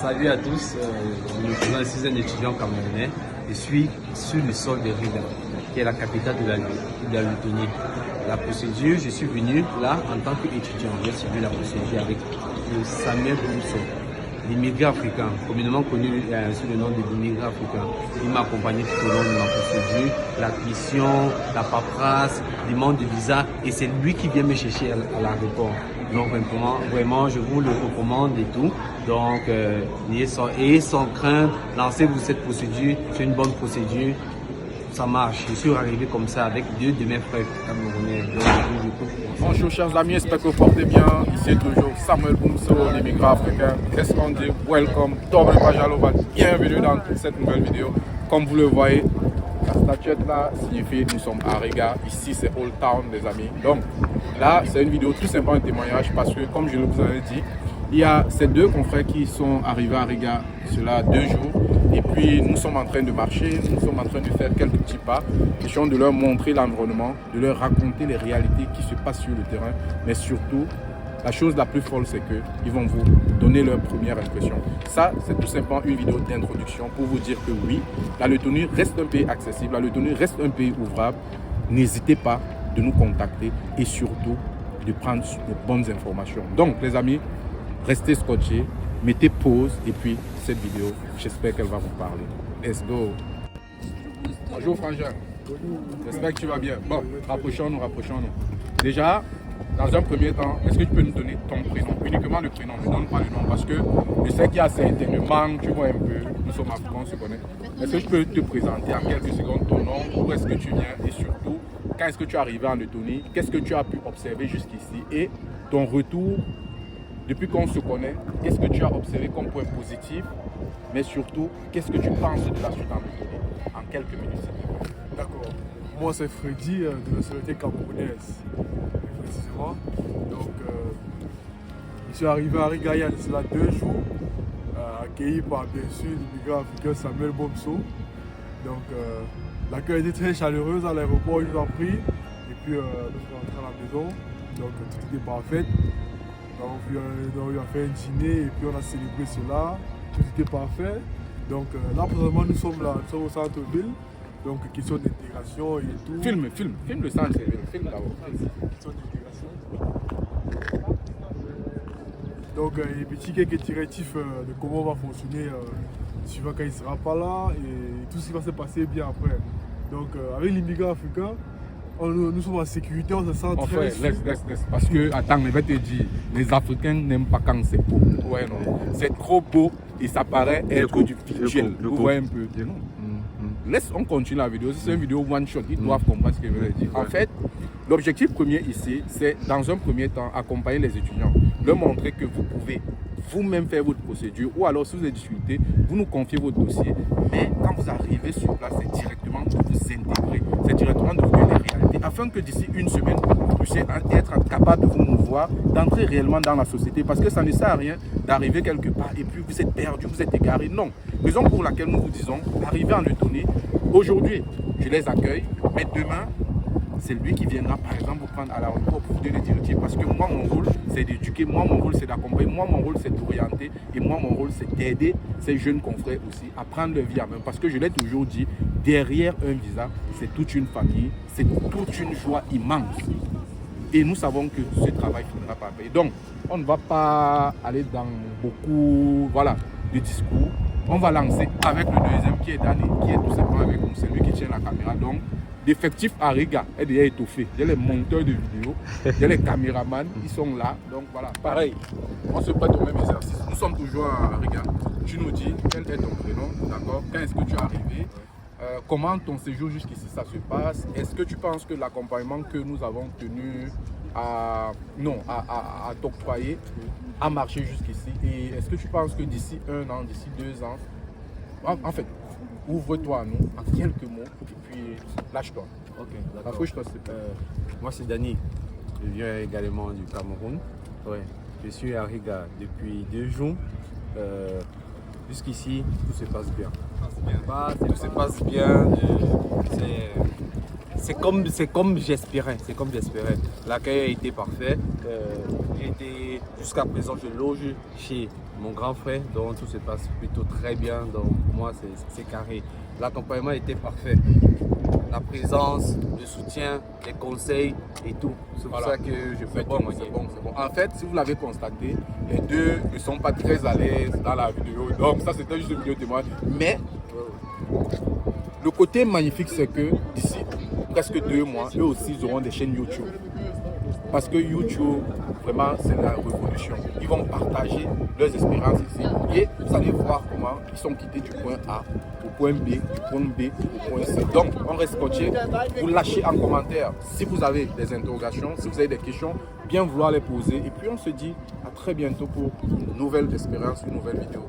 Salut à tous, je suis un étudiant camerounais. Je suis sur le sol de Riga, qui est la capitale de la Lettonie. La procédure, je suis venu là en tant qu'étudiant. J'ai suivi la procédure avec Samuel Boumso, l'immigré africain, communément connu sous le nom de l'immigré africain. Il m'a accompagné tout au long de ma procédure, l'admission, la paperasse, demande de visa, et c'est lui qui vient me chercher à l'aéroport. Donc vraiment, je vous le recommande et tout. Donc, ayez sans crainte, lancez-vous cette procédure, c'est une bonne procédure. Ça marche. Je suis arrivé comme ça avec deux de mes frères camerounais. Bonjour chers amis, j'espère que vous portez bien. Ici toujours Samuel Boumso, l'immigrant africain. Qu'est-ce qu'on dit? Welcome, Tobre Bajalova. Bienvenue dans cette nouvelle vidéo. Comme vous le voyez, la statuette là signifie nous sommes à Riga. Ici c'est Old Town les amis. Donc là c'est une vidéo tout simplement un témoignage parce que comme je vous avais dit, il y a ces deux confrères qui sont arrivés à Riga, cela 2 jours. Et puis nous sommes en train de marcher, nous sommes en train de faire quelques petits pas, question de leur montrer l'environnement, de leur raconter les réalités qui se passent sur le terrain. Mais surtout, la chose la plus folle, c'est qu'ils vont vous donner leur première impression. Ça, c'est tout simplement une vidéo d'introduction pour vous dire que oui, la Lettonie reste un pays accessible, la Lettonie reste un pays ouvrable. N'hésitez pas de nous contacter et surtout de prendre de bonnes informations. Donc les amis, restez scotchés, mettez pause et puis cette vidéo, j'espère qu'elle va vous parler. Let's go. Bonjour Frangin. J'espère que tu vas bien. Bon, rapprochons-nous. Déjà, dans un premier temps, est-ce que tu peux nous donner ton prénom? Uniquement le prénom, ne donne pas le nom parce que je sais qu'il y a certainement, tu vois un peu, nous sommes africains, on se connaît. Est-ce que tu peux te présenter en quelques secondes ton nom, où est-ce que tu viens et surtout, quand est-ce que tu es arrivé en Lettonie? Qu'est-ce que tu as pu observer jusqu'ici et ton retour? Depuis qu'on se connaît, qu'est-ce que tu as observé comme point positif? Mais surtout, qu'est-ce que tu penses de la suite en Lettonie? En quelques minutes. D'accord. Moi, c'est Freddy de la nationalité camerounaise, précisément. Donc, je suis arrivé à Riga il y a cela 2 jours, accueilli par, bien sûr, l'immigrant africain Samuel Boumso. Donc, l'accueil était très chaleureux à l'aéroport, ils nous ont pris. Et puis, nous sommes rentrés à la maison. Donc, tout était parfait. Donc, on a fait un dîner et puis on a célébré cela. Tout était parfait. Donc là, présentement, nous sommes au centre-ville. Donc, question d'intégration et tout. Filme le centre-ville. Filme d'abord. Question d'intégration. Donc, il y a quelques directives de comment on va fonctionner suivant quand il ne sera pas là et tout ce qui va se passer bien après. Donc, avec l'immigrant africain, nous sommes en sécurité, on se sent très sûr. Laisse. Parce que, attends, je vais te dire, les Africains n'aiment pas quand c'est beau. Ouais, non. C'est trop beau et ça paraît être du virtuel. Vous voyez un peu. Laisse, on continue la vidéo. C'est une vidéo one shot. Ils doivent comprendre ce que je veux dire. En fait, l'objectif premier ici, c'est dans un premier temps accompagner les étudiants, leur montrer que vous pouvez vous-même faire votre procédure ou alors si vous avez des difficultés, vous nous confiez votre dossier. Mais quand vous arrivez sur place, c'est directement de vous intégrer, c'est directement de vous donner les réalités afin que d'ici une semaine, vous puissiez être capable de vous mouvoir, d'entrer réellement dans la société. Parce que ça ne sert à rien d'arriver quelque part et puis vous êtes perdu, vous êtes égaré. Non. Raison pour laquelle nous vous disons, arrivez en Lettonie, aujourd'hui, je les accueille, mais demain, c'est lui qui viendra par exemple vous prendre à l'aéroport pour vous donner des directives. Parce que moi, mon rôle, c'est d'éduquer, moi, mon rôle, c'est d'accompagner, moi, mon rôle, c'est d'orienter et moi, mon rôle, c'est d'aider ces jeunes confrères aussi à prendre leur vie à main. Parce que je l'ai toujours dit, derrière un visa, c'est toute une famille, c'est toute une joie immense. Et nous savons que ce travail finira par payer. Donc, on ne va pas aller dans beaucoup de discours. On va lancer avec le deuxième qui est Dani, qui est tout simplement avec nous, c'est lui qui tient la caméra. Donc, l'effectif à Riga est déjà étoffé. Il y a les monteurs de vidéos, il y a les caméramans, ils sont là. Donc voilà, pareil, on se prête au même exercice. Nous sommes toujours à Riga. Tu nous dis quel est ton prénom, d'accord? Quand est-ce que tu es arrivé? Comment ton séjour jusqu'ici ça se passe? Est-ce que tu penses que l'accompagnement que nous avons tenu à t'octroyer a marché jusqu'ici? Et est-ce que tu penses que d'ici 1 an, d'ici 2 ans, en fait, ouvre-toi à nous en quelques mots et puis lâche-toi. Ok, d'accord. Approche-toi, Moi, c'est Dani. Je viens également du Cameroun. Ouais. Je suis à Riga depuis 2 jours. Jusqu'ici, tout se passe bien. Tout se passe bien. C'est comme j'espérais. L'accueil a été parfait. été, jusqu'à présent, je loge chez mon grand frère, donc tout se passe plutôt très bien. Donc pour moi, c'est carré. L'accompagnement était parfait. La présence, le soutien, les conseils et tout. C'est pour ça que je peux témoigner. C'est bon. En fait, si vous l'avez constaté, les deux ne sont pas très à l'aise dans la vidéo. Donc ça, c'était juste une vidéo témoignage. Mais le côté magnifique, c'est que d'ici presque 2 mois, eux aussi ils auront des chaînes YouTube. Parce que YouTube, vraiment, c'est la révolution. Ils vont partager leurs expériences ici. Et vous allez voir comment ils sont quittés du point A au point B, du point B au point C. Donc, on reste scotché. Vous lâchez en commentaire si vous avez des interrogations, si vous avez des questions, bien vouloir les poser. Et puis, on se dit à très bientôt pour une nouvelle expérience, une nouvelle vidéo.